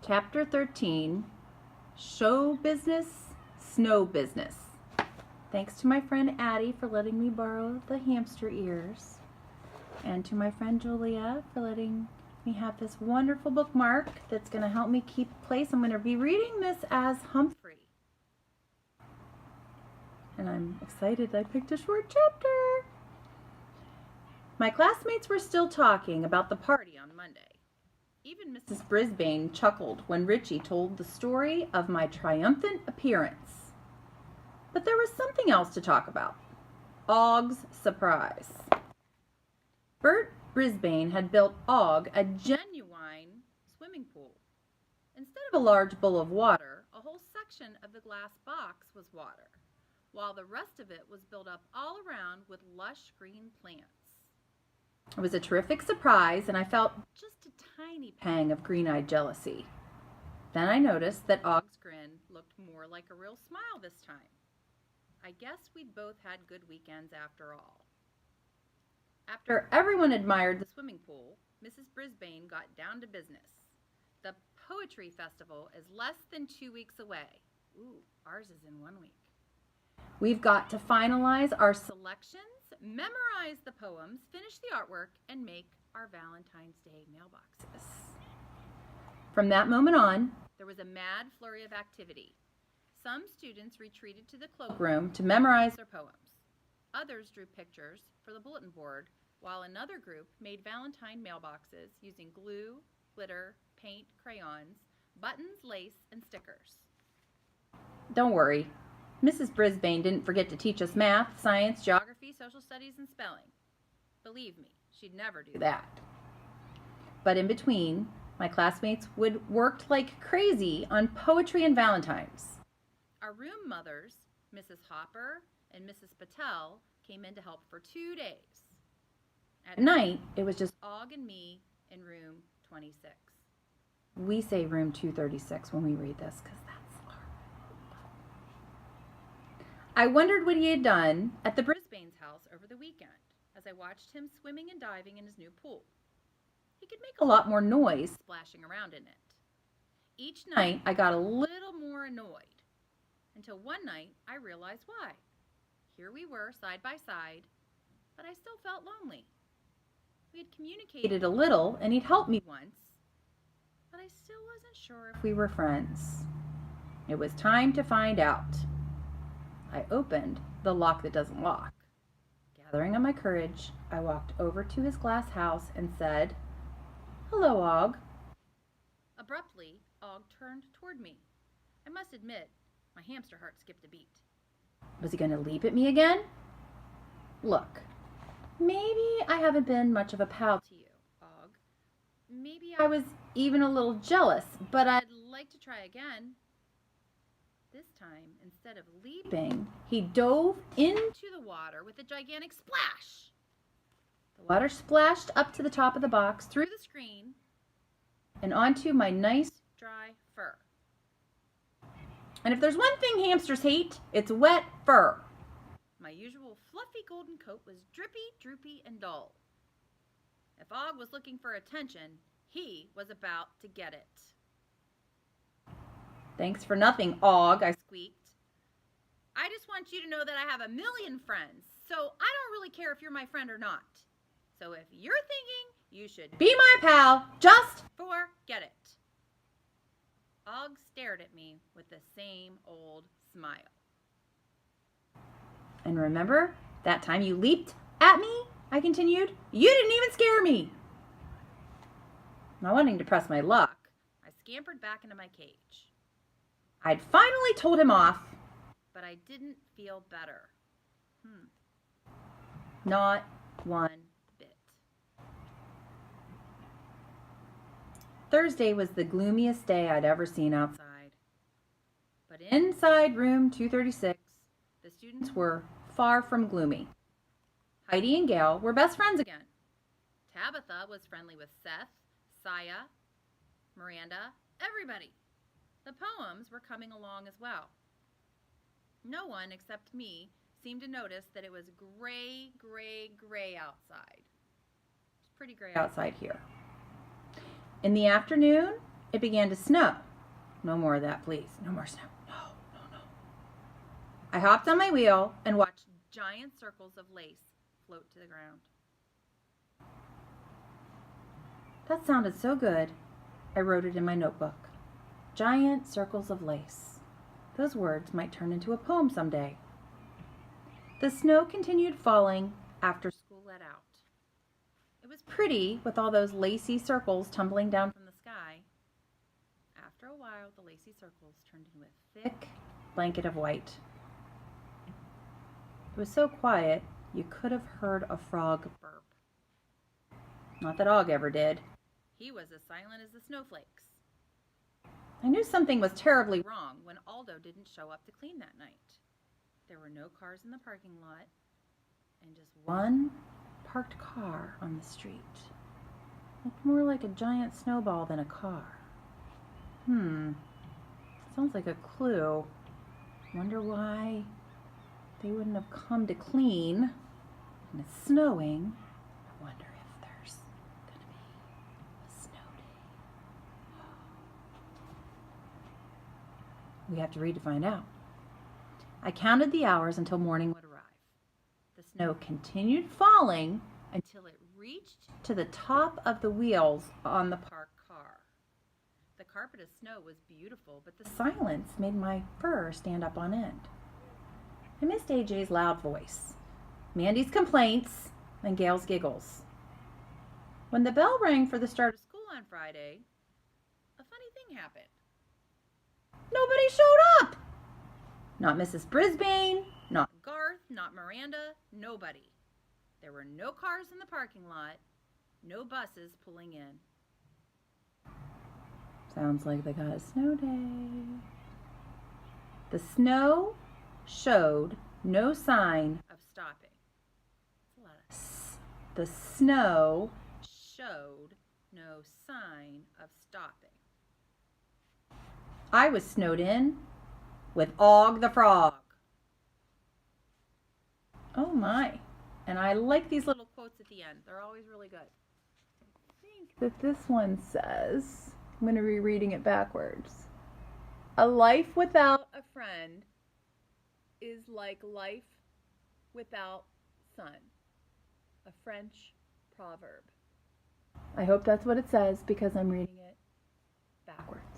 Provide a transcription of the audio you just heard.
Chapter 13, Show Business, Snow Business. Thanks to my friend Addie for letting me borrow the hamster ears, and to my friend Julia for letting me have this wonderful bookmark that's going to help me keep place. I'm going to be reading this as Humphrey. And I'm excited I picked a short chapter. My classmates were still talking about the party on Monday. Even Mrs. Brisbane chuckled when Richie told the story of my triumphant appearance. But there was something else to talk about. Og's surprise. Bert Brisbane had built Og a genuine swimming pool. Instead of a large bowl of water, a whole section of the glass box was water, while the rest of it was built up all around with lush green plants. It was a terrific surprise, and I felt just a tiny pang of green-eyed jealousy. Then I noticed that Og's grin looked more like a real smile this time. I guess we'd both had good weekends after all. After everyone admired the swimming pool, Mrs. Brisbane got down to business. The Poetry Festival is less than 2 weeks away. Ooh, ours is in 1 week. We've got to finalize our selections, memorize the poems, finish the artwork, and make our Valentine's Day mailboxes. From that moment on, there was a mad flurry of activity. Some students retreated to the cloakroom to memorize their poems. Others drew pictures for the bulletin board, while another group made Valentine mailboxes using glue, glitter, paint, crayons, buttons, lace, and stickers. Don't worry. Mrs. Brisbane didn't forget to teach us math, science, geography, social studies, and spelling. Believe me, she'd never do that. But in between, my classmates worked like crazy on poetry and Valentines. Our room mothers, Mrs. Hopper and Mrs. Patel, came in to help for 2 days. At night, it was just Og and me in room 26. We say room 236 when we read this because that's I wondered what he had done at the Brisbane's house over the weekend as I watched him swimming and diving in his new pool. He could make a lot more noise splashing around in it. Each night I got a little more annoyed until one night I realized why. Here we were side by side, but I still felt lonely. We had communicated a little and he'd helped me once, but I still wasn't sure if we were friends. It was time to find out. I opened the lock that doesn't lock. Gathering up my courage, I walked over to his glass house and said, "Hello, Og." Abruptly, Og turned toward me. I must admit, my hamster heart skipped a beat. Was he going to leap at me again? Look, maybe I haven't been much of a pal to you, Og. Maybe I was even a little jealous, but I'd like to try again. This time, instead of leaping, he dove into the water with a gigantic splash. The water splashed up to the top of the box, through the screen, and onto my nice, dry fur. And if there's one thing hamsters hate, it's wet fur. My usual fluffy golden coat was drippy, droopy, and dull. If Og was looking for attention, he was about to get it. "Thanks for nothing, Og," I squeaked. "I just want you to know that I have a million friends, so I don't really care if you're my friend or not. So if you're thinking you should be my pal, just forget it." Og stared at me with the same old smile. "And remember that time you leaped at me?" I continued. "You didn't even scare me." Not wanting to press my luck, I scampered back into my cage. I'd finally told him off, but I didn't feel better. Not one bit. Thursday was the gloomiest day I'd ever seen outside. But inside room 236, the students were far from gloomy. Heidi and Gail were best friends again. Tabitha was friendly with Seth, Saya, Miranda, everybody. The poems were coming along as well. No one except me seemed to notice that it was gray, gray, gray outside. It's pretty gray outside here. In the afternoon, it began to snow. No more of that, please. No more snow. No, no, no. I hopped on my wheel and watched giant circles of lace float to the ground. That sounded so good, I wrote it in my notebook. Giant circles of lace. Those words might turn into a poem someday. The snow continued falling after school let out. It was pretty with all those lacy circles tumbling down from the sky. After a while, the lacy circles turned into a thick blanket of white. It was so quiet, you could have heard a frog burp. Not that Og ever did. He was as silent as the snowflakes. I knew something was terribly wrong when Aldo didn't show up to clean that night. There were no cars in the parking lot and just one parked car on the street. Looked more like a giant snowball than a car. Sounds like a clue. Wonder why they wouldn't have come to clean and it's snowing. I wonder if there's going to be a snow day. We have to read to find out. I counted the hours until morning would arrive. The snow continued falling until it reached to the top of the wheels on the parked car. The carpet of snow was beautiful, but the silence made my fur stand up on end. I missed AJ's loud voice, Mandy's complaints, and Gail's giggles. When the bell rang for the start of school on Friday, a funny thing happened. Nobody showed up! Not Mrs. Brisbane, not Garth, not Miranda, nobody. There were no cars in the parking lot, no buses pulling in. Sounds like they got a snow day. The snow showed no sign of stopping. That's a lot of s. The snow showed no sign of stopping. I was snowed in with Og the Frog. Oh my. And I like these little quotes at the end. They're always really good. I think that this one says, I'm going to be reading it backwards. A life without a friend is like life without sun. A French proverb. I hope that's what it says because I'm reading it backwards.